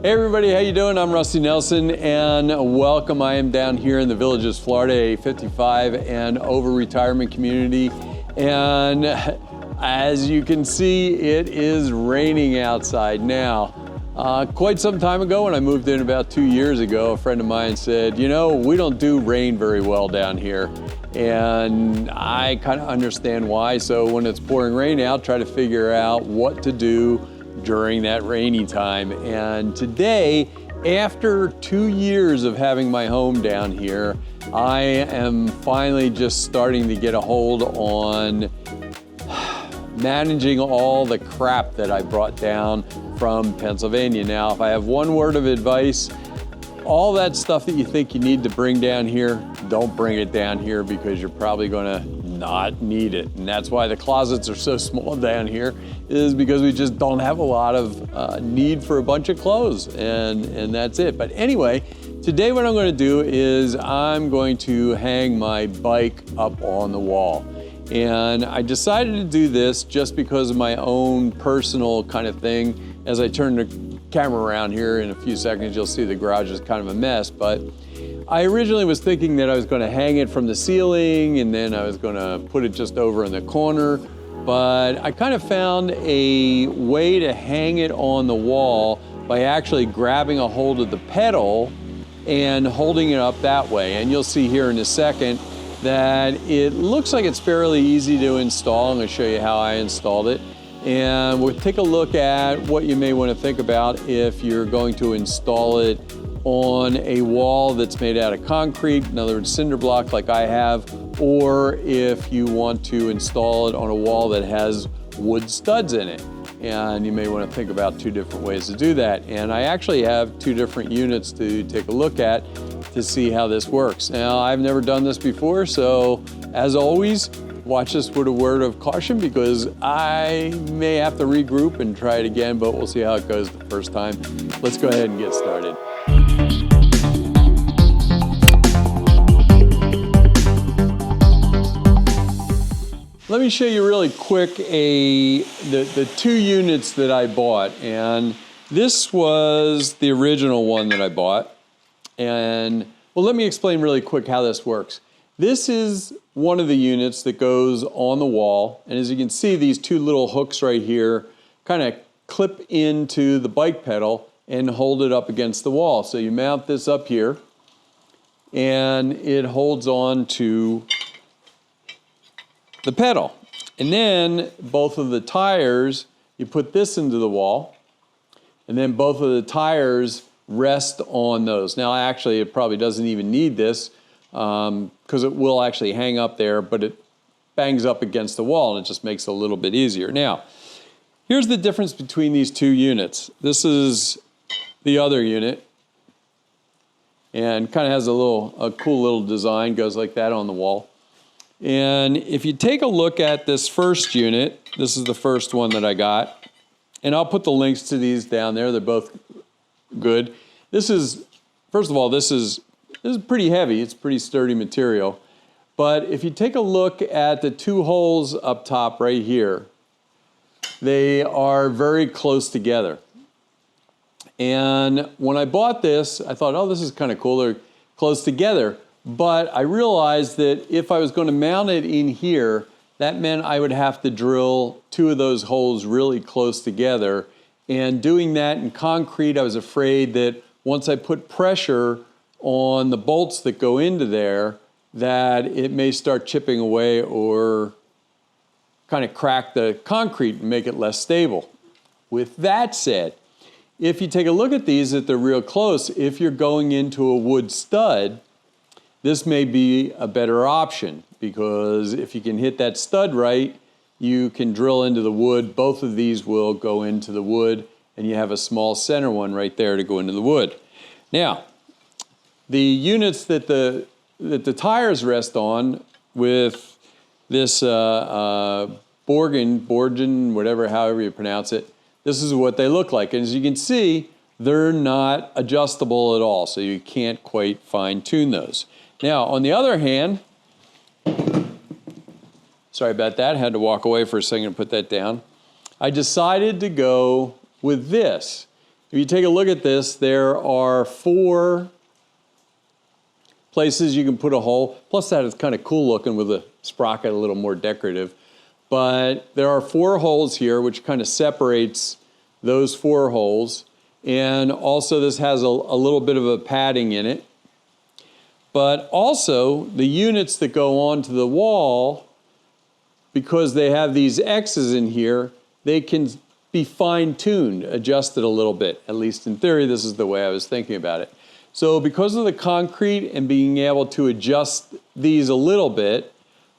Hey everybody, how you doing? I'm Rusty Nelson and welcome. I am down here in the Villages, Florida, a 55 and over retirement community. And as you can see, it is raining outside now. Quite some time ago, when I moved in about 2 years ago, a friend of mine said, you know, we don't do rain very well down here. And I kind of understand why. So when it's pouring rain out, try to figure out what to do during that rainy time. And today, after 2 years of having my home down here, I am finally just starting to get a hold on managing all the crap that I brought down from Pennsylvania. Now, if I have one word of advice, all that stuff that you think you need to bring down here, don't bring it down here because you're probably gonna not need it. And that's why the closets are so small down here, is because we just don't have a lot of need for a bunch of clothes, and that's it. But anyway, today what I'm gonna do is I'm going to hang my bike up on the wall. And I decided to do this just because of my own personal kind of thing. As I turn the camera around here in a few seconds, you'll see the garage is kind of a mess, but I originally was thinking that I was going to hang it from the ceiling and then I was going to put it just over in the corner, but I kind of found a way to hang it on the wall by actually grabbing a hold of the pedal and holding it up that way. And you'll see here in a second that it looks like it's fairly easy to install. I'm going to show you how I installed it. And we'll take a look at what you may want to think about if you're going to install it on a wall that's made out of concrete, in other words, cinder block like I have, or if you want to install it on a wall that has wood studs in it. And you may want to think about two different ways to do that. And I actually have two different units to take a look at to see how this works. Now, I've never done this before, so as always, watch this with a word of caution because I may have to regroup and try it again, but we'll see how it goes the first time. Let's go ahead and get started. Let me show you really quick the two units that I bought. And this was the original one that I bought. And well, let me explain really quick how this works. This is one of the units that goes on the wall. And as you can see, these two little hooks right here kind of clip into the bike pedal and hold it up against the wall. So you mount this up here and it holds on to the pedal. And then both of the tires, you put this into the wall, and then both of the tires rest on those. Now actually it probably doesn't even need this because it will actually hang up there, but it bangs up against the wall and it just makes it a little bit easier. Now, here's the difference between these two units. This is the other unit and kind of has a cool little design, goes like that on the wall. And if you take a look at this first unit, this is the first one that I got, and I'll put the links to these down there. They're both good. This is, first of all, this is pretty heavy. It's pretty sturdy material. But if you take a look at the two holes up top right here, they are very close together. And when I bought this, I thought, oh, this is kind of cool. They're close together. But I realized that if I was going to mount it in here, that meant I would have to drill two of those holes really close together. And doing that in concrete, I was afraid that once I put pressure on the bolts that go into there, that it may start chipping away or kind of crack the concrete and make it less stable. With that said, if you take a look at these, that they're real close, if you're going into a wood stud, this may be a better option because if you can hit that stud right, you can drill into the wood. Both of these will go into the wood and you have a small center one right there to go into the wood. Now, the units that the tires rest on with this Borgen, whatever, however you pronounce it, this is what they look like. And as you can see, they're not adjustable at all, so you can't quite fine-tune those. Now, on the other hand, sorry about that, I had to walk away for a second and put that down. I decided to go with this. If you take a look at this, there are 4 places you can put a hole. Plus that is kind of cool looking with a sprocket, a little more decorative. But there are 4 holes here, which kind of separates those 4 holes. And also this has a little bit of a padding in it. But also the units that go onto the wall, because they have these X's in here, they can be fine-tuned, adjusted a little bit. At least in theory, this is the way I was thinking about it. So because of the concrete and being able to adjust these a little bit,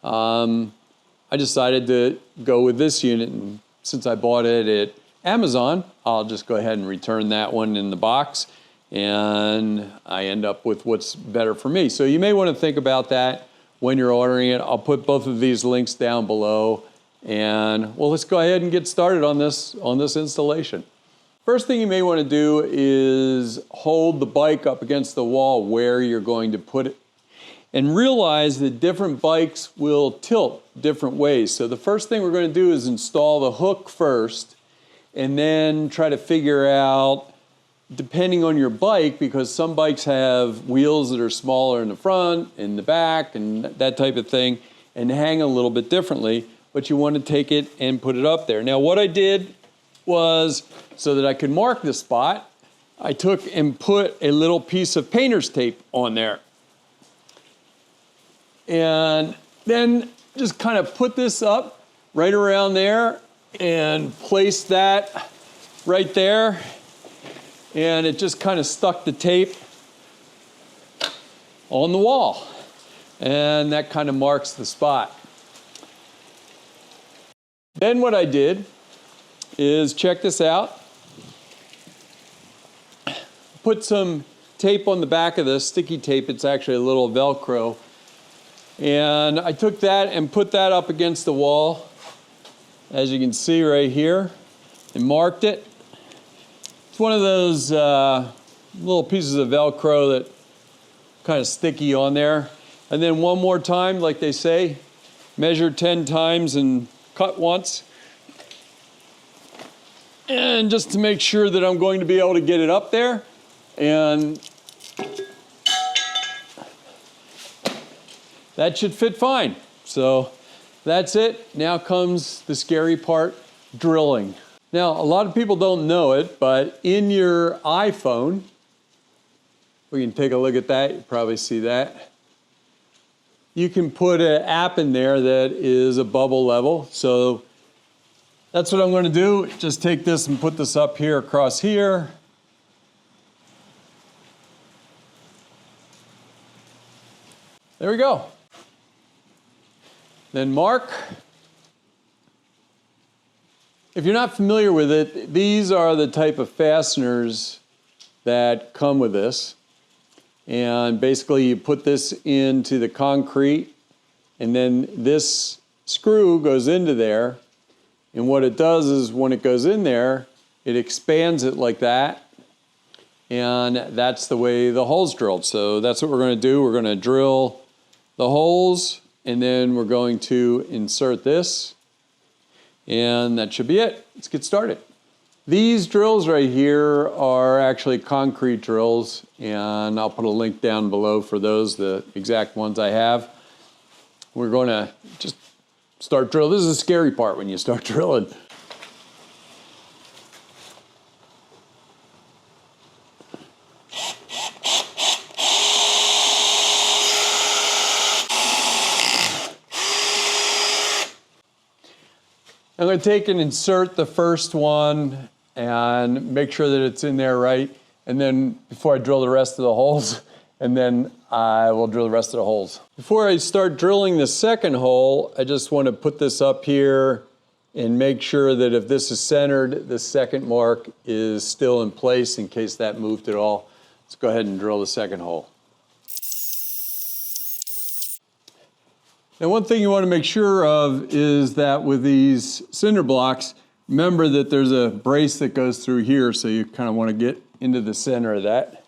I decided to go with this unit. And since I bought it at Amazon, I'll just go ahead and return that one in the box, and I end up with what's better for me. So you may want to think about that when you're ordering it. I'll put both of these links down below, and well, let's go ahead and get started on this installation. First thing you may want to do is hold the bike up against the wall where you're going to put it, and realize that different bikes will tilt different ways. So the first thing we're going to do is install the hook first, and then try to figure out, depending on your bike, because some bikes have wheels that are smaller in the front, in the back, and that type of thing, and hang a little bit differently, but you want to take it and put it up there. Now what I did was, so that I could mark the spot, I took and put a little piece of painter's tape on there. And then just kind of put this up right around there and place that right there, and it just kind of stuck the tape on the wall, and that kind of marks the spot. Then what I did is, check this out, put some tape on the back of this, sticky tape. It's actually a little Velcro, and I took that and put that up against the wall, as you can see right here, and marked it. It's one of those little pieces of Velcro that kind of sticky on there. And then one more time, like they say, measure 10 times and cut once. And just to make sure that I'm going to be able to get it up there. And that should fit fine. So that's it. Now comes the scary part, drilling. Now, a lot of people don't know it, but in your iPhone, we can take a look at that, you probably see that. You can put an app in there that is a bubble level. So that's what I'm going to do. Just take this and put this up here across here. There we go. Then mark. If you're not familiar with it, these are the type of fasteners that come with this. And basically you put this into the concrete, and then this screw goes into there. And what it does is, when it goes in there, it expands it like that. And that's the way the hole's drilled. So that's what we're going to do. We're going to drill the holes, and then we're going to insert this, and that should be it. Let's get started. These drills right here are actually concrete drills, and I'll put a link down below for those, the exact ones I have. We're going to just start drilling. This is the scary part when you start drilling. I'm going to take and insert the first one and make sure that it's in there right. And then before I drill the rest of the holes, and then I will drill the rest of the holes. Before I start drilling the second hole, I just want to put this up here and make sure that if this is centered, the second mark is still in place in case that moved at all. Let's go ahead and drill the second hole. Now, one thing you want to make sure of is that with these cinder blocks, remember that there's a brace that goes through here, so you kind of want to get into the center of that.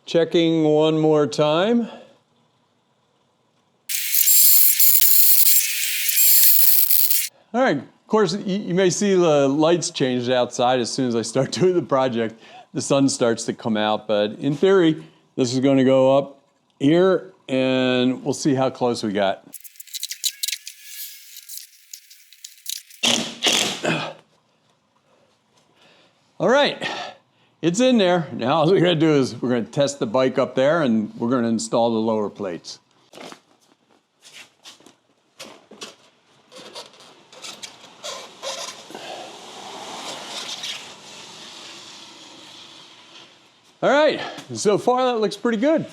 Checking one more time. All right, of course, you may see the lights changed outside as soon as I start doing the project. The sun starts to come out, but in theory, this is going to go up here, and we'll see how close we got. All right, it's in there. Now all we're going to do is we're going to test the bike up there, and we're going to install the lower plates. All right, so far that looks pretty good.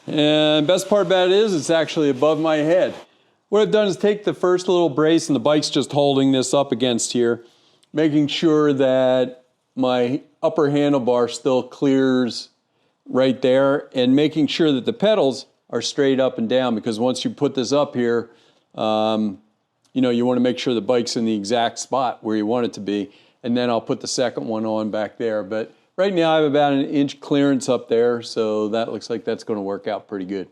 And best part about it is it's actually above my head. What I've done is take the first little brace, and the bike's just holding this up against here, making sure that my upper handlebar still clears right there, and making sure that the pedals are straight up and down, because once you put this up here, you know, you want to make sure the bike's in the exact spot where you want it to be, and then I'll put the second one on back there. But right now I have about an inch clearance up there, so that looks like that's going to work out pretty good.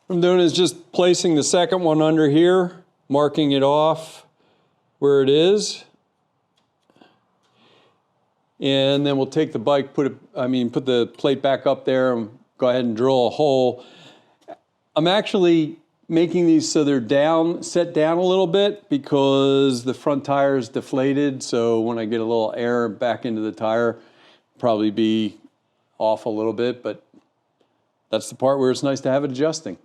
What I'm doing is just placing the second one under here, marking it off where it is. And then we'll take the bike, put the plate back up there and go ahead and drill a hole. I'm actually making these so they're set down a little bit, because the front tire is deflated, so when I get a little air back into the tire, probably be off a little bit, but that's the part where it's nice to have it adjusting.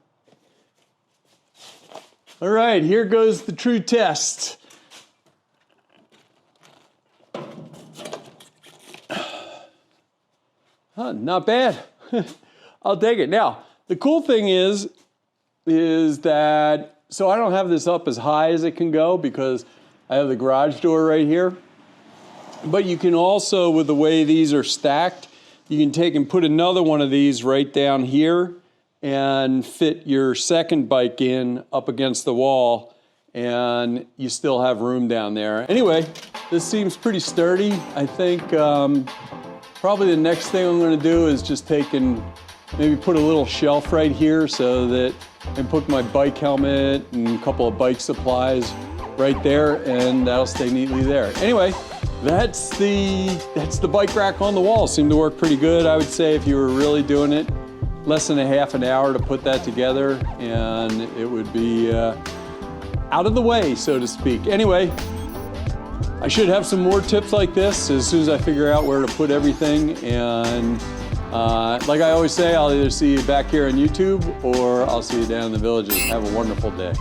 All right, here goes the true test. Not bad. I'll take it. Now, the cool thing is that, so I don't have this up as high as it can go because I have the garage door right here. But you can also, with the way these are stacked, you can take and put another one of these right down here and fit your second bike in up against the wall, and you still have room down there. Anyway, this seems pretty sturdy. I think probably the next thing I'm going to do is just take and maybe put a little shelf right here so that I can put my bike helmet and a couple of bike supplies right there, and that'll stay neatly there. Anyway, that's the bike rack on the wall. Seemed to work pretty good. I would say if you were really doing it, less than a half an hour to put that together, and it would be out of the way, so to speak. Anyway, I should have some more tips like this as soon as I figure out where to put everything. And like I always say, I'll either see you back here on YouTube or I'll see you down in the villages. Have a wonderful day.